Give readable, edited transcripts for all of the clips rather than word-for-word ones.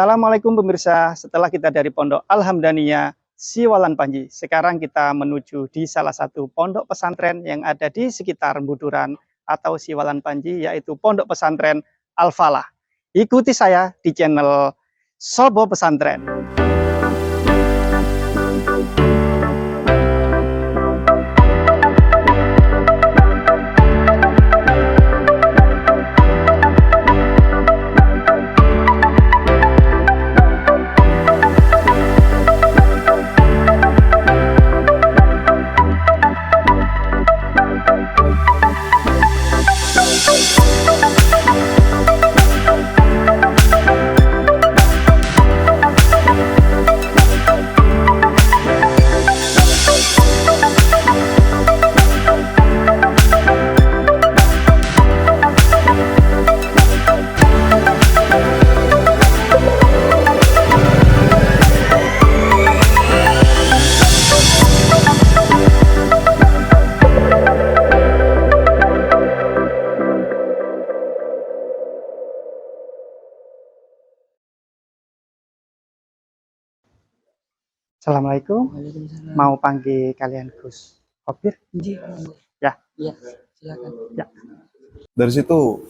Assalamualaikum pemirsa, setelah kita dari Pondok Al-Hamdaniyah Siwalan Panji, sekarang kita menuju di salah satu pondok pesantren yang ada di sekitar Buduran atau Siwalan Panji, yaitu Pondok Pesantren Al-Falah. Ikuti saya di channel Sobo Pesantren. Assalamualaikum. Waalaikumsalam. Mau panggil kalian Gus Kopir? Ya. Iya, silakan. Ya. Dari situ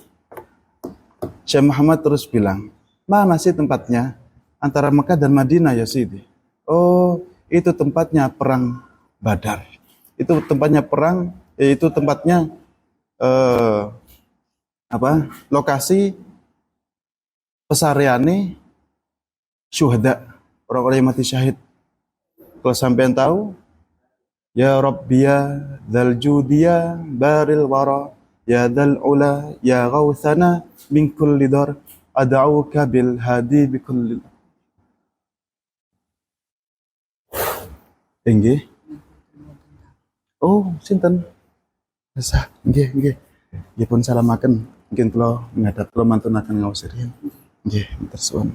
Syekh Muhammad terus bilang, mana sih tempatnya antara Mekah dan Madinah ya Sidi? Oh, itu tempatnya perang Badar. Itu tempatnya perang, itu tempatnya lokasi pesariane syuhada, orang-orang yang mati syahid. Kalau sampean tahu, ya Rabbiya dzal judiya baril wara ya dzal ula ya ghautsana min kulli dar ad'uka bil hadi bi kulli. Nggih. Oh, sinten? Sah, nggih, nggih. Nggih pun salamaken. Mungkin kula ngadap kula mantunaken ngawusirin. Nggih, matur suwun.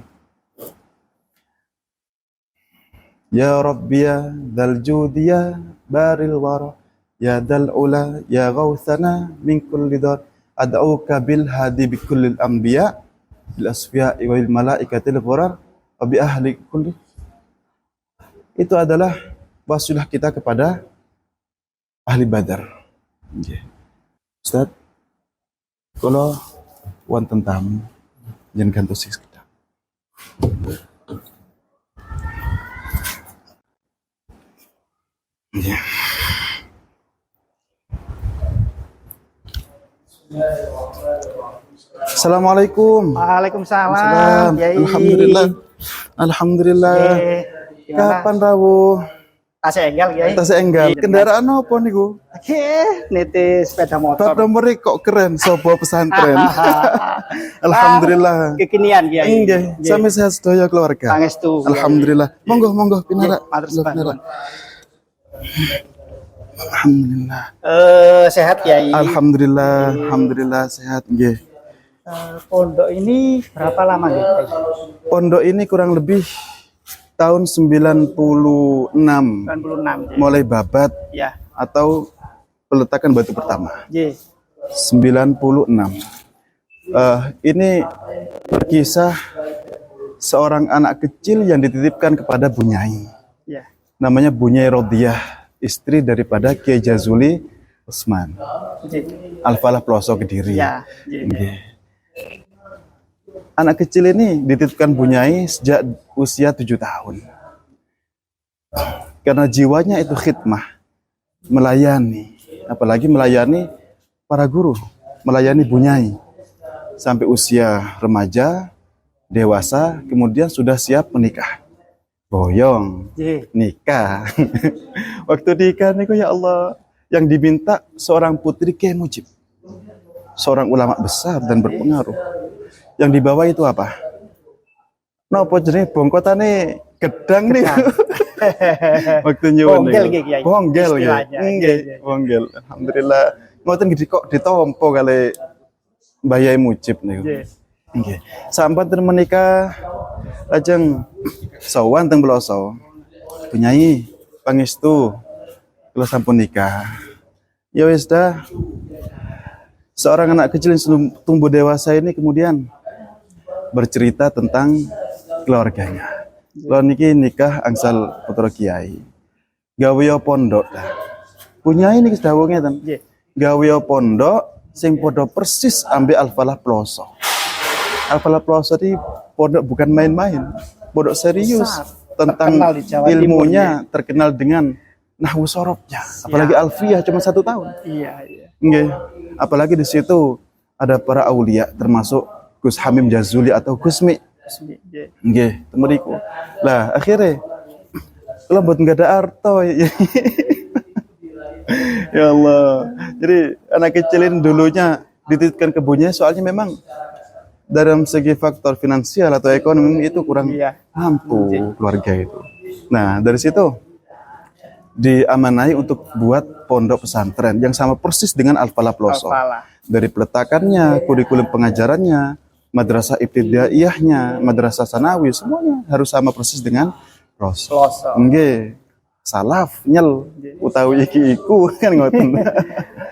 Ya Rabbiya dzal judiya baril wara ya dzal ula ya ghautsana min kulli dar ad'uka bil hadi bi kullil anbiya bil asfiya wal malaikatil ghurar wa bi ahli kulli. Itu adalah wasilah kita kepada ahli Badar. Nggih. Ustaz, kula wonten tamu yen gantos kita. Ya. Assalamualaikum. Waalaikumsalam. Yai. Alhamdulillah. Alhamdulillah. Kapan rawuh? Tasik enggal, Yai. Tas enggal. Kendaraan apa niku? Oke, niti sepeda motor. Plat nomor kok keren, Sobo Pesantren. Alhamdulillah. Kekinian, Yai. Nggih, sami sehat sedaya keluarga. Pangestu. Alhamdulillah. Monggo, monggo pinara. Matur suwun. Alhamdulillah. Sehat, Yai. Alhamdulillah, alhamdulillah sehat nggih. Pondok ini berapa lama, Yai? Pondok ini kurang lebih tahun 96 96. mulai babat Ya. atau peletakan batu pertama. Nggih. 96. Ini berkisah seorang anak kecil yang dititipkan kepada Bunyai. Ya. Namanya Bunyai Rodiyah, istri daripada Kiai Jazuli Utsman. Nggih. Al-Falah Pelosok Kediri. Ya. Nggih. Nggih. Anak kecil ini dititipkan Bunyai sejak usia 7 tahun. Karena jiwanya itu khidmah, melayani, apalagi melayani para guru, melayani Bunyai sampai usia remaja, dewasa, kemudian sudah siap menikah. Boyong, Nggih. nikah. Waktu nikah niku ya Allah, yang diminta seorang putri Kiai Mujib, seorang ulama besar dan berpengaruh. Yang dibawa itu apa? Napa jenenge bongkotane gedang nih. Waktu nyuwun Bonggel niku. nggih, Kiai. Bonggel nggih. Istilahnya. Nggih, bonggel. Alhamdulillah. Ngoten nggih kok ditampa kali Mbah Yai Mujib niku. Nggih. Nggih. Sampun menikah lajeng sowan teng Bloso. Bunyai pangestu kula sampun nikah. Ya wis dah. Seorang anak kecil yang sebelum tumbuh dewasa ini kemudian bercerita tentang keluarganya. Kalau niki nikah angsal putra kiai. Gawe pondok dah. Punya ini sedawuh ngeten. Nggih. Gawe pondok sing podo persis ambil Al-Falah Ploso. Al-Falah Ploso di pondok bukan main-main. Pondok serius Besar. tentang Terkenal di Jawa ilmunya, Timur, terkenal dengan nahwu sorobnya. Apalagi Alfiyah cuma 1 tahun. Iya, iya. Nggih. Apalagi di situ ada para aulia termasuk Gus Hamim Jazuli atau Gusmi. Nggih. Nggih, temeriku. Lah akhirnya kalau buat nggak ada arto ya Allah. Jadi anak kecilin dulunya dititipkan kebunnya soalnya memang dalam segi faktor finansial atau ekonomi itu kurang Iya. mampu keluarga itu. Nah dari situ diamanai untuk buat pondok pesantren yang sama persis dengan Al-Falah Ploso. Al-Falah. Dari peletakannya, kurikulum pengajarannya, madrasah ibtidaiyahnya, madrasah sanawi, semuanya harus sama persis dengan Ploso. Ploso. Nggih. Salaf nyel utawi iki iku kan ngoten.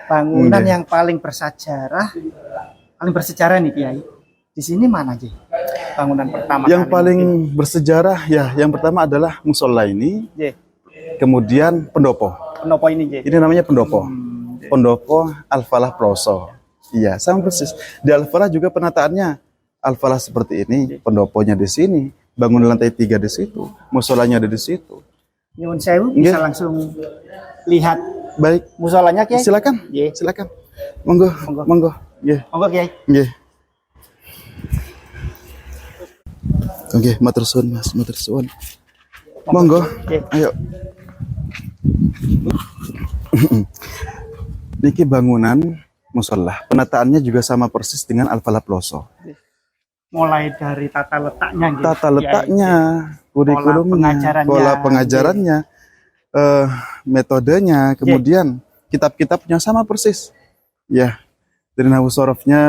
Bangunan Nggih. yang paling bersejarah nih Kiai. Di sini mana Ji? Bangunan pertama Yang kali paling mungkin. bersejarah ya yang pertama adalah musola ini, Nggih. kemudian pendopo. Pendopo ini Ji. Ini namanya pendopo. Nggih. Pendopo Al-Falah Ploso. Iya, sama persis. Di Al-Falah juga penataannya Al-Falah seperti ini, pendoponya di sini, bangunan lantai 3 di situ, musolanya ada di situ. Nyuwun sewu Nggih. bisa langsung lihat Baik, musolanya Kiai. silakan. Nggih. Silakan. Monggo, Monggo. monggo. Nggih. Monggo Kiai. Nggih. Oke, matur suwun Mas, matur suwun. Monggo. Nggih. Ayo. Niki bangunan musola. Penataannya juga sama persis dengan Al-Falah Ploso. Mulai dari tata letaknya Nggih. Tata Kiai. letaknya, kurikulumnya, pengajarannya. pola pengajarannya, metodenya, kemudian kitab-kitabnya sama persis. Ya, dari nahwu sorofnya,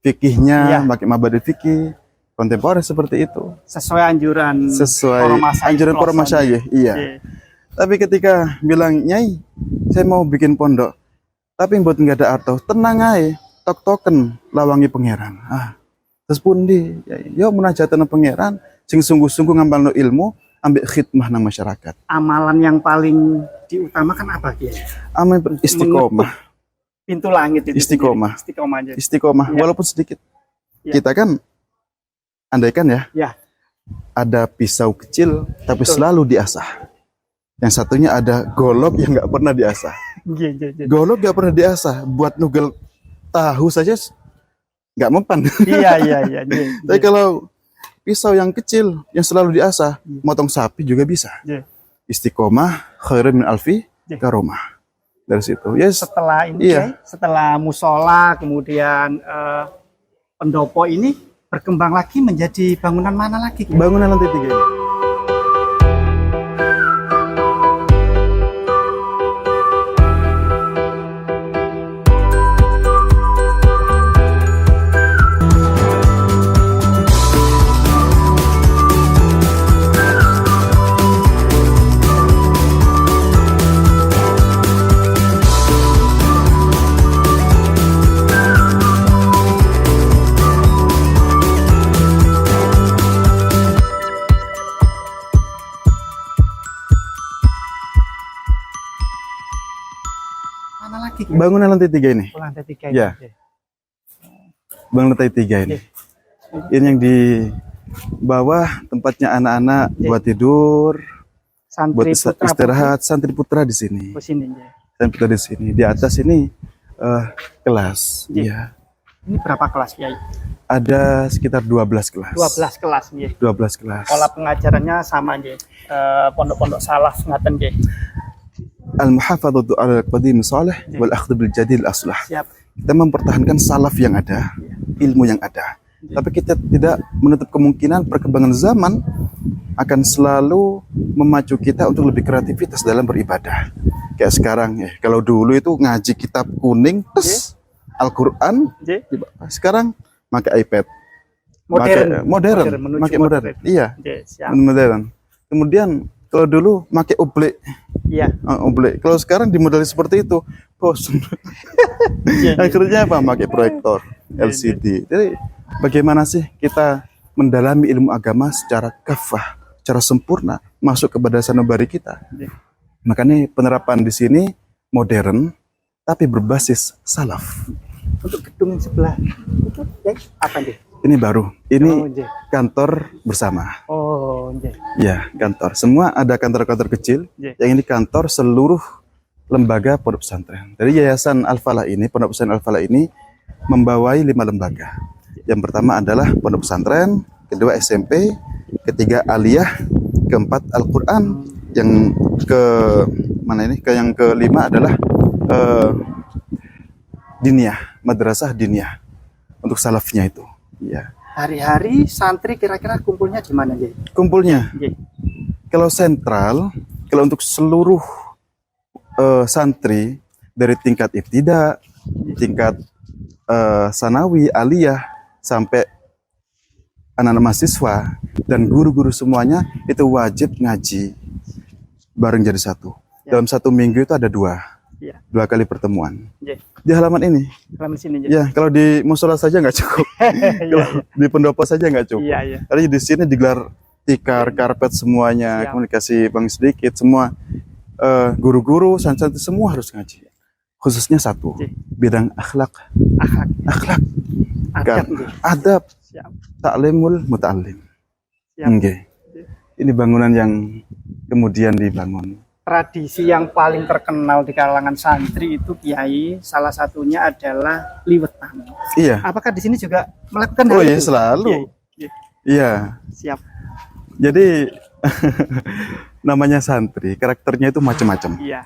fikihnya, Iya. pakai mabadi fikih, kontemporer seperti itu. Sesuai anjuran Sesuai para masyayikh anjuran para Ploso. masyayikh, iya. Nggih. Tapi ketika bilang, Nyai, saya mau bikin pondok, tapi buat nggak ada arto, tenang aja, tok-token lawangi pangeran. Terus pundi, yo munajatan pangeran, sing sungguh-sungguh ngambil ilmu, ambil khidmah nang masyarakat. Amalan yang paling diutamakan apa Kiai? Amal istiqomah, Pintu langit itu. Istiqomah. sendiri. Istiqomah aja. istiqomah, Iya. walaupun sedikit. Iya. Kita kan, andaikan ya, Ya. ada pisau kecil, tapi Betul. selalu diasah. Yang satunya ada golok yang nggak pernah diasah. Nggih, nggih, nggih. Golok nggak pernah diasah, buat nugel tahu saja nggak mempan. Iya, iya, iya. nggih, Tapi nggih. kalau pisau yang kecil yang selalu diasah, motong sapi juga bisa. Nggih. Istiqomah khairun min alfi Iya. karomah. Dari situ, yes. Setelah ini Iya. Kiai, setelah musola kemudian pendopo ini berkembang lagi menjadi bangunan mana lagi Kiai? Bangunan lantai 3 ini. Mana lagi Kiai? Bangunan lantai 3 ini. Lantai 3 Iya. Kiai. Bangunan lantai 3 ini. Ini yang di bawah tempatnya anak-anak Iya. buat tidur, buat Santri putra istirahat, santri putra di sini. putri sini Kiai. Santri putra di sini. Di atas ini kelas. Iya. Iya. Ini berapa kelas Kiai? Ada sekitar 12 kelas. 12 kelas nggih. 12 kelas. Pola pengajarannya sama nggih. Pondok-pondok salaf ngaten nggih. Al-muhafadzatu 'ala al-qadim salih wal akhdhu bil jadid aslah. Siap. Kita mempertahankan salaf yang ada, ilmu yang ada. Tapi kita tidak menutup kemungkinan perkembangan zaman akan selalu memacu kita untuk lebih kreativitas dalam beribadah. Kayak sekarang ya, kalau dulu itu ngaji kitab kuning, terus Al-Quran, Nggih. sekarang pakai iPad. Modern. Modern, menuju pakai modern. Iya, Nggih, siap. modern. Kemudian kalau dulu pakai oblek, Iya. oblek. Kalau sekarang dimodali seperti itu, bosan. Iya, iya. Akhirnya apa? Pakai proyektor LCD. Jadi bagaimana sih kita mendalami ilmu agama secara kafah, secara sempurna, masuk kepada sanubari kita. Makanya penerapan di sini modern, tapi berbasis salaf. Untuk gedung sebelah itu apa nih? Ini baru, ini nggih. kantor bersama. Oh, nggih. Ya, kantor. Semua ada kantor-kantor kecil. Nggih. Yang ini kantor seluruh lembaga pondok pesantren. Dari Yayasan Al-Falah ini, Pondok Pesantren Al-Falah ini membawai 5 lembaga. Yang pertama adalah pondok pesantren, kedua SMP, ketiga aliyah, keempat Al-Quran, yang yang kelima adalah diniyah, madrasah diniyah untuk salafnya itu. Ya. Hari-hari santri kira-kira kumpulnya di mana, nggih? Kumpulnya, Nggih. kalau sentral, kalau untuk seluruh santri dari tingkat ibtida, tingkat sanawi, aliyah, sampai anak-anak mahasiswa dan guru-guru semuanya itu wajib ngaji bareng jadi satu. Dalam 1 minggu itu ada 2 kali pertemuan. Di halaman ini. Halaman sini. Ya, kalau di musola saja nggak cukup. Kalau di pendopo saja nggak cukup. Iya. Tapi di sini digelar tikar, karpet semuanya, komunikasi bang sedikit, semua guru-guru, santri semua harus ngaji. Khususnya satu, bidang akhlak. Akhlak. Adab. Ta'limul muta'allim. Nggih. Ini bangunan yang kemudian dibangun. Tradisi yang paling terkenal di kalangan santri itu Kiai, salah satunya adalah liwetan. Iya. Apakah di sini juga melakukan Oh hal iya, itu? selalu. Iya. Siap. Jadi namanya santri, karakternya itu macam-macam. Iya.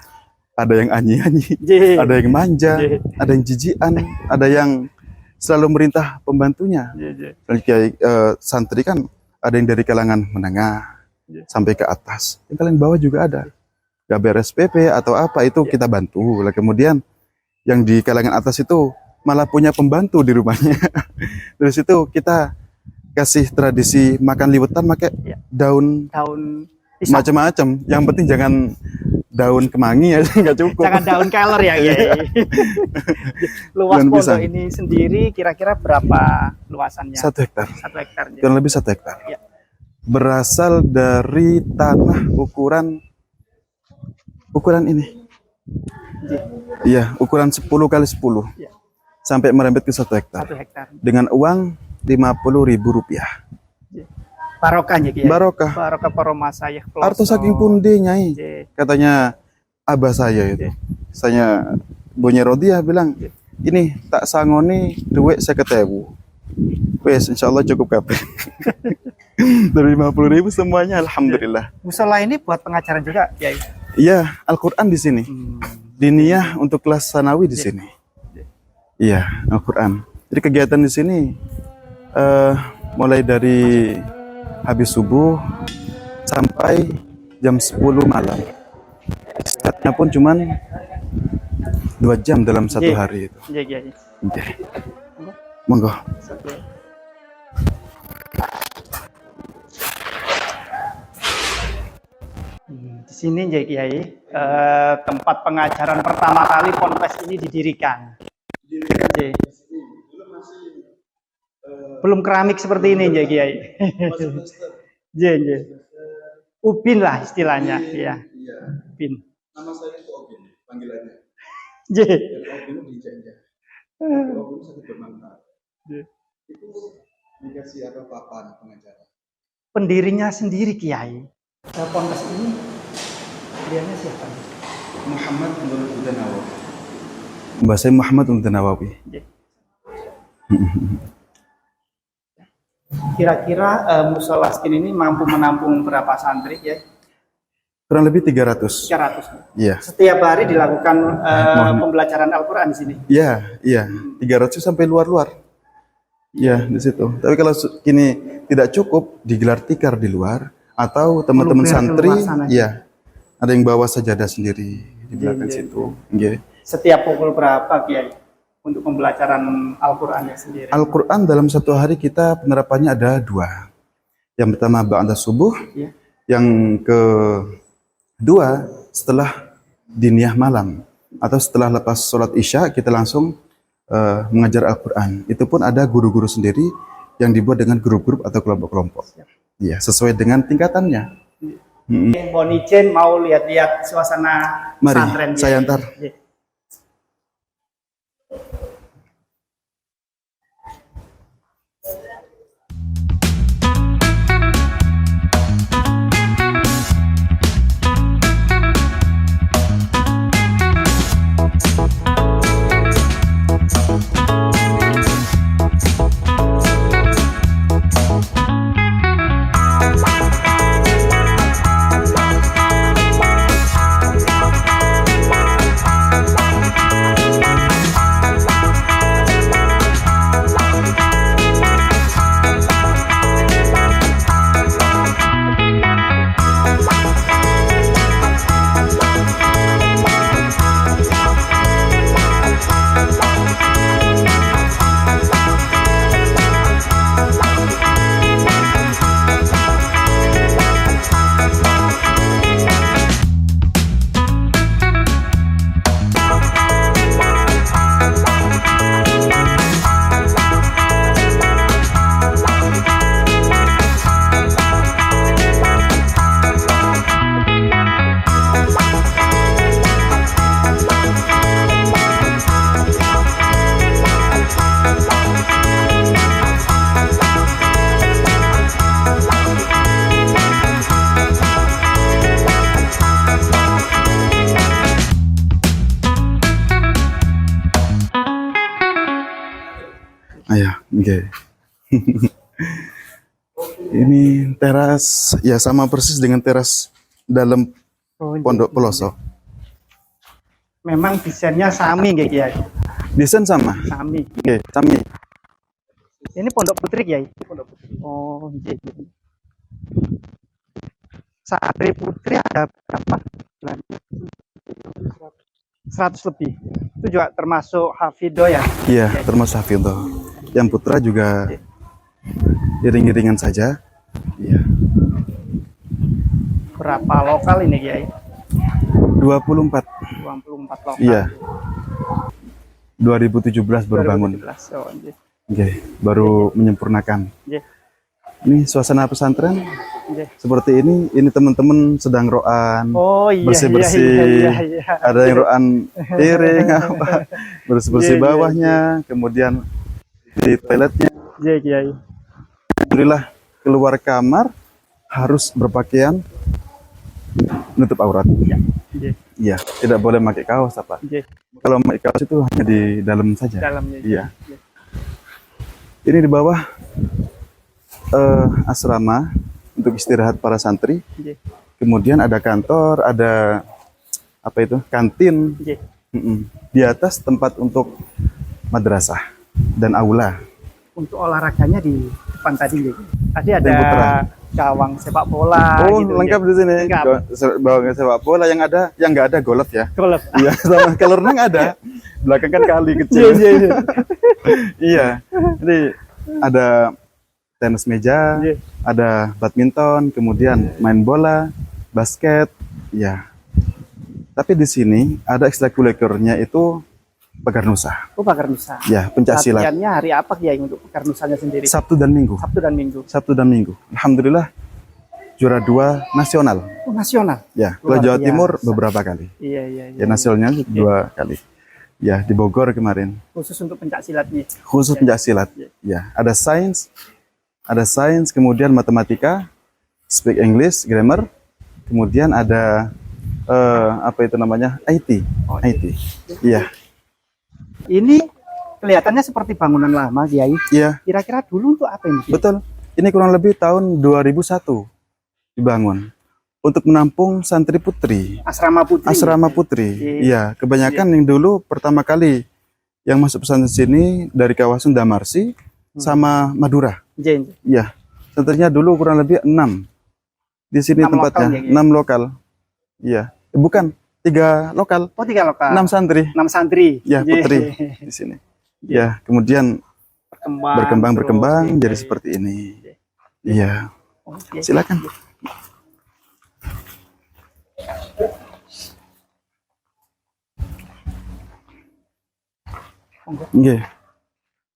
Ada yang anyi-anyi, ada yang manja, ada yang jijian, ada yang selalu merintah pembantunya. Dan Kiai santri kan ada yang dari kalangan menengah sampai ke atas. Yang paling bawah juga ada. Gak beres PP atau apa itu kita bantu. Lah kemudian yang di kalangan atas itu malah punya pembantu di rumahnya. Dari situ kita kasih tradisi makan liwetan pakai daun macam-macam. Yang penting jangan daun kemangi ya, nggak cukup. Jangan daun kelor ya, Kiai. Luas pondok ini sendiri kira-kira berapa luasannya? 1 hektar. 1 hektar. Kurang lebih 1 hektar. Ya. Berasal dari tanah ukuran ini. Iya, ukuran 10 kali 10. Ya. Sampai merembet ke 1 hektar. 1 hektar. Dengan uang Rp50.000. Barokahnya, Kiai. Barokah. Barokah para masayikh. Arto saking pundi, Nyai. Katanya abah saya itu. Saya Bunyi Rodiah bilang, ini tak sangoni duit 50.000. Wes, insyaallah cukup kabeh. Dari 50.000 semuanya, alhamdulillah. Musola ini buat pengajaran juga, Kiai. Iya, Al-Quran di sini. Diniyah untuk kelas sanawi di sini. Iya, Al-Quran. Jadi kegiatan di sini mulai dari habis subuh sampai jam 10 malam. Istirahatnya pun cuman 2 jam dalam 1 hari itu. Iya. Monggo. Di sini Kiai, tempat pengajaran pertama kali ponpes ini didirikan. Belum keramik seperti ini Kiai. Ubin lah istilahnya, ya. Ubin. Nama saya itu Obin, panggilannya. Obin di Janja. Obin sakit bermanfaat. Itu dikasih apa papan pengajaran. Pendirinya sendiri Kiai. Ponpes ini dianya siapa? Muhammad Nurul Nawawi. Mbak saya Muhammad Nurul Nawawi. Kira-kira musola ini mampu menampung berapa santri ya? Kurang lebih 300. 300. Iya. Setiap hari dilakukan pembelajaran Al-Qur'an di sini. Iya. 300 sampai luar-luar. Iya, di situ. Tapi kalau kini tidak cukup, digelar tikar di luar atau teman-teman santri, iya. Ada yang bawa sajadah sendiri di belakang situ. Iya. Setiap pukul berapa, Kiai? Untuk pembelajaran Al-Qur'annya sendiri. Al-Qur'an dalam 1 hari kita penerapannya ada 2. Yang pertama ba'da subuh, yang kedua setelah diniyah malam atau setelah lepas sholat isya kita langsung mengajar Al-Qur'an. Itu pun ada guru-guru sendiri yang dibuat dengan grup-grup atau kelompok-kelompok. Iya, sesuai dengan tingkatannya. Mohon izin mau lihat-lihat suasana Mari, pesantren. saya antar. Ayo, oke. Ini teras ya sama persis dengan teras dalam pondok pelosok. Memang desainnya sami nggih Kiai. Desain sama. Sami. Oke, sami. Ini pondok putri Kiai. Pondok putri. Oh, nggih. Santri putri ada berapa? 100 lebih. Itu juga termasuk hafidho ya? Iya, termasuk hafidho. Yang putra juga iring-iringan saja. Iya. Berapa lokal ini Kiai? 24. 24 lokal. Iya. 2017 baru bangun. 2017. Oh, nggih. Oke, baru menyempurnakan. Nggih. Ini suasana pesantren Nggih. seperti ini. Ini teman-teman sedang roan, Oh iya, bersih-bersih. iya. Ada yang roan piring, apa, bersih-bersih Iya, iya, bawahnya. Kemudian di toiletnya. Iya Kiai. Alhamdulillah keluar kamar harus berpakaian menutup aurat. Iya. Nggih. Iya, tidak boleh pakai kaos apa. Nggih. Kalau pakai kaos itu hanya di dalam saja. Dalamnya. Iya. Nggih. Ini di bawah asrama untuk istirahat para santri. Nggih. Kemudian ada kantor, ada apa itu? Kantin. Nggih. Di atas tempat untuk madrasah dan aula. Untuk olahraganya di depan tadi nggih. Tadi Yang ada putra. gawang sepak bola Oh, gitu. lengkap nggih. di sini. Lengkap. Bawa sepak bola yang nggak ada golf ya. Golf. Iya, sama kalau renang ada. Belakang kan kali Iya, kecil. iya, iya. Iya. Jadi ada tenis meja, Iya. ada badminton, kemudian main bola, basket, ya. Tapi di sini ada ekstrakurikulernya itu pagar nusa. Oh, pagar nusa. Ya, pencak silat. Latihannya hari apa Kiai untuk pagar nusanya sendiri? Sabtu dan Minggu. Sabtu dan Minggu. Sabtu dan Minggu. Alhamdulillah juara 2 nasional. Oh, nasional. Ya, kalau Luar Jawa Timur biasa. beberapa kali. Iya, iya, iya. Ya, nasionalnya 2 kali. Ya, di Bogor kemarin. Khusus untuk pencak silat nih. Khusus pencak silat. Ya, ada sains, kemudian matematika, speak English, grammar, kemudian ada apa itu namanya? IT. Oh, IT. Iya. Ini kelihatannya seperti bangunan lama Kiai. Iya, Kira-kira dulu untuk apa ini? Kiai? betul. Ini kurang lebih tahun 2001 dibangun untuk menampung santri putri. Asrama putri. Asrama putri. Iya, kebanyakan yang dulu pertama kali yang masuk pesantren sini dari kawasan Damarsi sama Madura. Jen. Iya. Santrinya dulu kurang lebih 6. Di sini 6 tempatnya lokal, ya, 6 lokal. Iya. Bukan, 3 lokal. Oh, 3 lokal. 6 santri. 6 santri. Ya, Jen. putri di sini. Ya, kemudian berkembang terus, jadi seperti ini. Iya. Oke. Silakan. Nggih.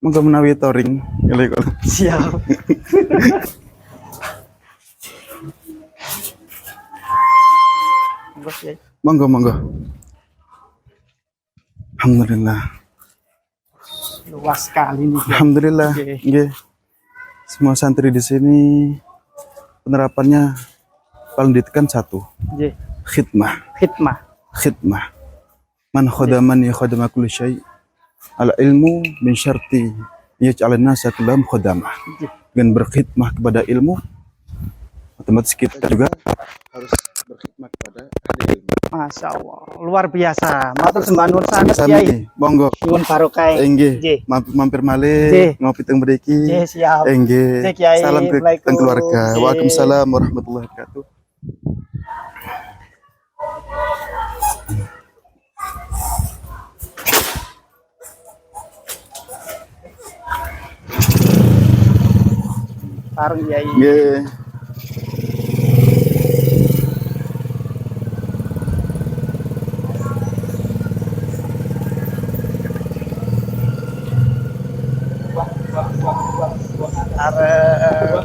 Monggo menawi touring. Siap. Monggo, Kiai. Monggo monggo. Alhamdulillah. Luas sekali nih, Kiai. Alhamdulillah. Oke. Nggih. Semua santri di sini penerapannya paling ditekan satu, Nggih. khidmah. Khidmah. Khidmah. Man khadamani khadama kulli syai. Al ilmu min syarti yaj'alan nasa kullam khadamah. Nggih. Dengan berkhidmah kepada ilmu, otomatis kita juga harus berkhidmah kepada ahli ilmu. Masya Allah, luar biasa. Matur sembah nuwun sanget, Kiai. Sami, monggo. Nuwun barokah. Nggih, Nggih. mampir malih Nggih. ngopi teng mriki. Nggih, siap. Nggih. Nggih, Kiai. Salam ke Waalaikumsalam. keluarga. Nggih. Waalaikumsalam warahmatullahi wabarakatuh. Sarung, Kiai. Nggih. Arep.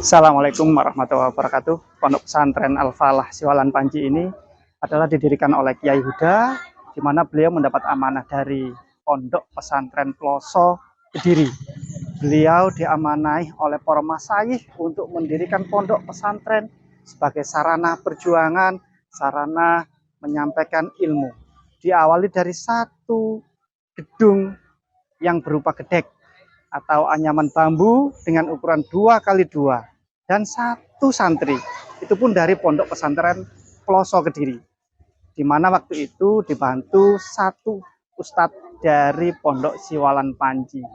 Assalamualaikum warahmatullahi wabarakatuh. Pondok Pesantren Al-Falah Siwalan Panji ini adalah didirikan oleh Kiai Huda, di mana beliau mendapat amanah dari Pondok Pesantren Ploso Kediri. Beliau diamanahi oleh para masyayikh untuk mendirikan pondok pesantren sebagai sarana perjuangan, sarana menyampaikan ilmu. Diawali dari satu gedung yang berupa gedek atau anyaman bambu dengan ukuran 2x2 dan satu santri. Itu pun dari Pondok Pesantren Ploso Kediri, di mana waktu itu dibantu satu ustadz dari Pondok Siwalan Panji.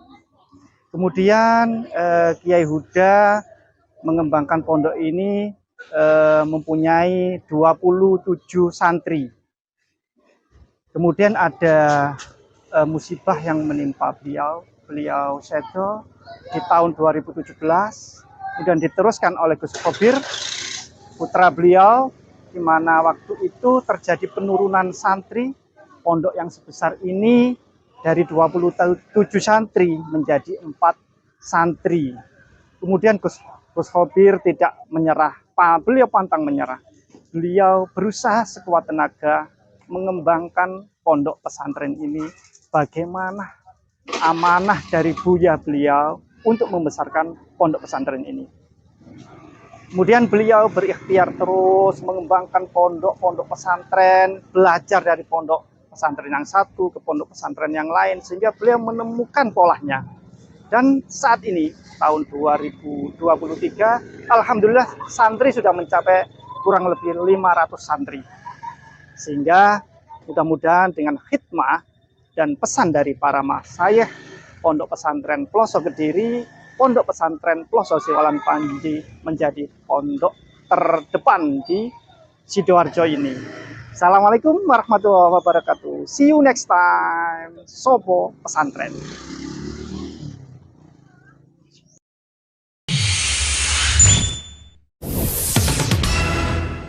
Kemudian Kiai Huda mengembangkan pondok ini mempunyai 27 santri. Kemudian ada musibah yang menimpa beliau sedo di tahun 2017, kemudian diteruskan oleh Gus Khobir, putra beliau, di mana waktu itu terjadi penurunan santri. Pondok yang sebesar ini dari 27 santri menjadi 4 santri. Kemudian Gus Khobir tidak menyerah, beliau pantang menyerah. Beliau berusaha sekuat tenaga mengembangkan pondok pesantren ini, bagaimana amanah dari buya beliau untuk membesarkan pondok pesantren ini. Kemudian beliau berikhtiar terus mengembangkan pondok-pondok pesantren, belajar dari pondok pesantren yang satu ke pondok pesantren yang lain, sehingga beliau menemukan polanya. Dan saat ini, tahun 2023, alhamdulillah santri sudah mencapai kurang lebih 500 santri. Sehingga mudah-mudahan dengan khidmah dan pesan dari para masyayikh Pondok Pesantren Ploso Kediri, Pondok Pesantren Ploso Siwalan Panji menjadi pondok terdepan di Sidoarjo ini. Assalamualaikum warahmatullahi wabarakatuh. See you next time. Sopo Pesantren.